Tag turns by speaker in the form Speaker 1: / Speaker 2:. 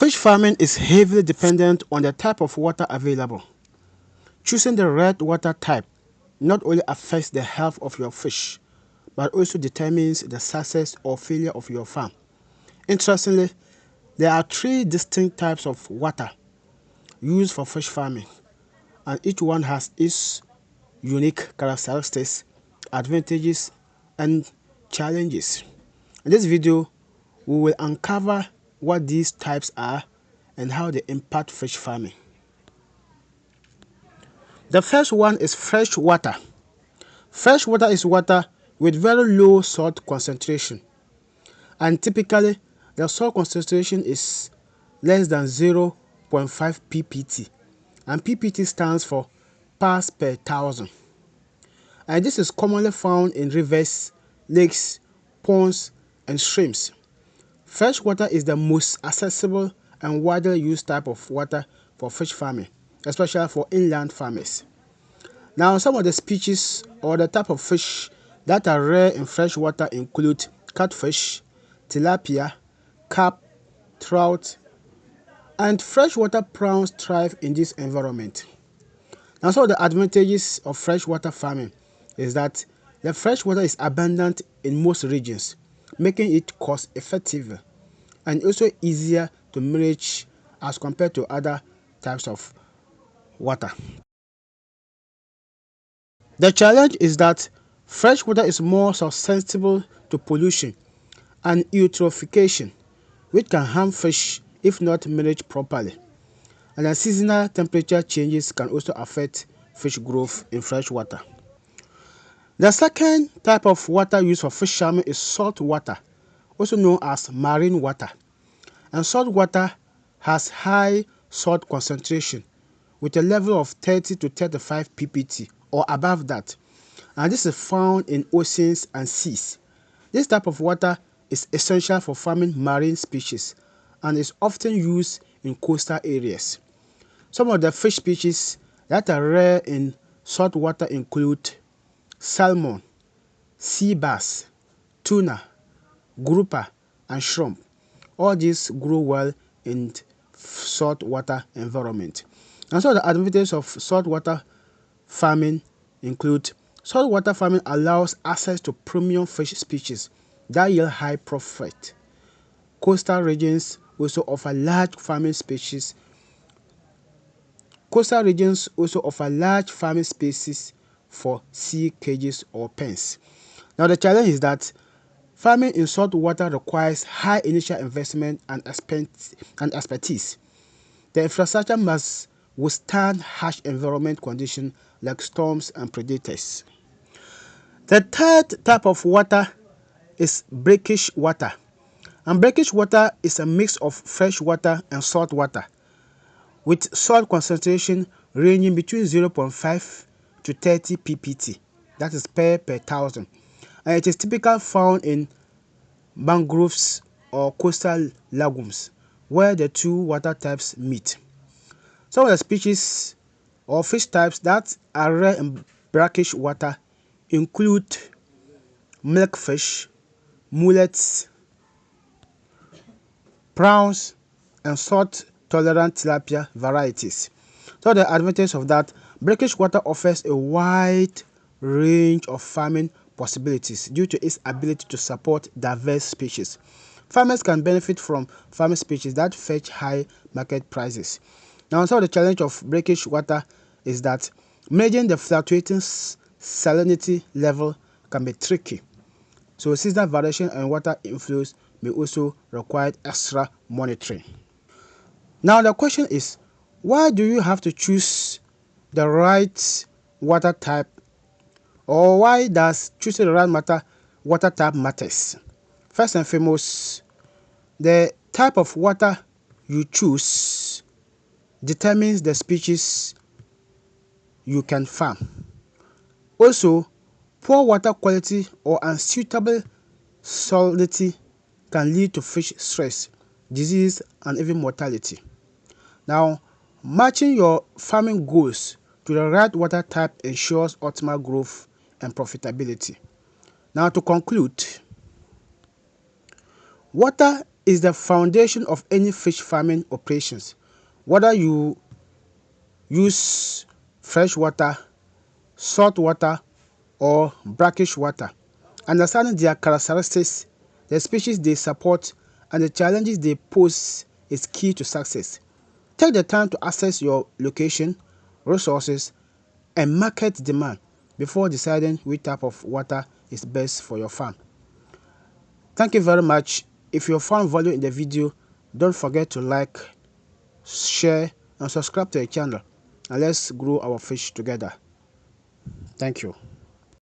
Speaker 1: Fish farming is heavily dependent on the type of water available. Choosing the right water type not only affects the health of your fish, but also determines the success or failure of your farm. Interestingly, there are three distinct types of water used for fish farming, and each one has its unique characteristics, advantages, and challenges. In this video, we will uncover what these types are and how they impact fish farming. The first one is fresh water. Fresh water is water with very low salt concentration, and typically the salt concentration is less than 0.5 ppt, and ppt stands for parts per thousand. And this is commonly found in rivers, lakes, ponds, and streams. Fresh water is the most accessible and widely used type of water for fish farming, especially for inland farmers. Now, some of the species or the type of fish that are rare in fresh water include catfish, tilapia, carp, trout, and freshwater prawns thrive in this environment. Now, some of the advantages of freshwater farming is that the fresh water is abundant in most regions, making it cost-effective and also easier to manage as compared to other types of water. The challenge is that fresh water is more susceptible to pollution and eutrophication, which can harm fish if not managed properly. And the seasonal temperature changes can also affect fish growth in fresh water. The second type of water used for fish farming is salt water, also known as marine water. And salt water has high salt concentration with a level of 30 to 35 ppt or above that, and this is found in oceans and seas. This type of water is essential for farming marine species and is often used in coastal areas. Some of the fish species that are rare in salt water include salmon, sea bass, tuna, grouper, and shrimp. All these grow well in saltwater environment. And so the advantages of saltwater farming include saltwater farming allows access to premium fish species that yield high profit. Coastal regions also offer large farming species. Coastal regions also offer large farming spaces for sea cages or pens. Now the challenge is that farming in salt water requires high initial investment and expertise. The infrastructure must withstand harsh environment conditions like storms and predators. The third type of water is brackish water. And brackish water is a mix of fresh water and salt water, with salt concentration ranging between 0.5 to 30 ppt, that is per thousand. And it is typically found in mangroves or coastal lagoons where the two water types meet. Some of the species or fish types that are rare in brackish water include milkfish, mullets, prawns, and salt-tolerant tilapia varieties. So the advantage of that, brackish water offers a wide range of farming possibilities due to its ability to support diverse species. Farmers can benefit from farming species that fetch high market prices. Now, some of the challenge of brackish water is that managing the fluctuating salinity level can be tricky. So seasonal variation and water inflows may also require extra monitoring. Now the question is, why do you have to choose the right water type, or why does choosing the right water type matters? First and foremost, the type of water you choose determines the species you can farm. Also, poor water quality or unsuitable salinity can lead to fish stress, disease, and even mortality. Now, matching your farming goals to the right water type ensures optimal growth and profitability. Now, to conclude, water is the foundation of any fish farming operations. Whether you use fresh water, salt water, or brackish water, understanding their characteristics, the species they support, and the challenges they pose is key to success. Take the time to assess your location, resources, and market demand before deciding which type of water is best for your farm. Thank you very much. If you found value in the video, don't forget to like, share, and subscribe to the channel, and let's grow our fish together. Thank you.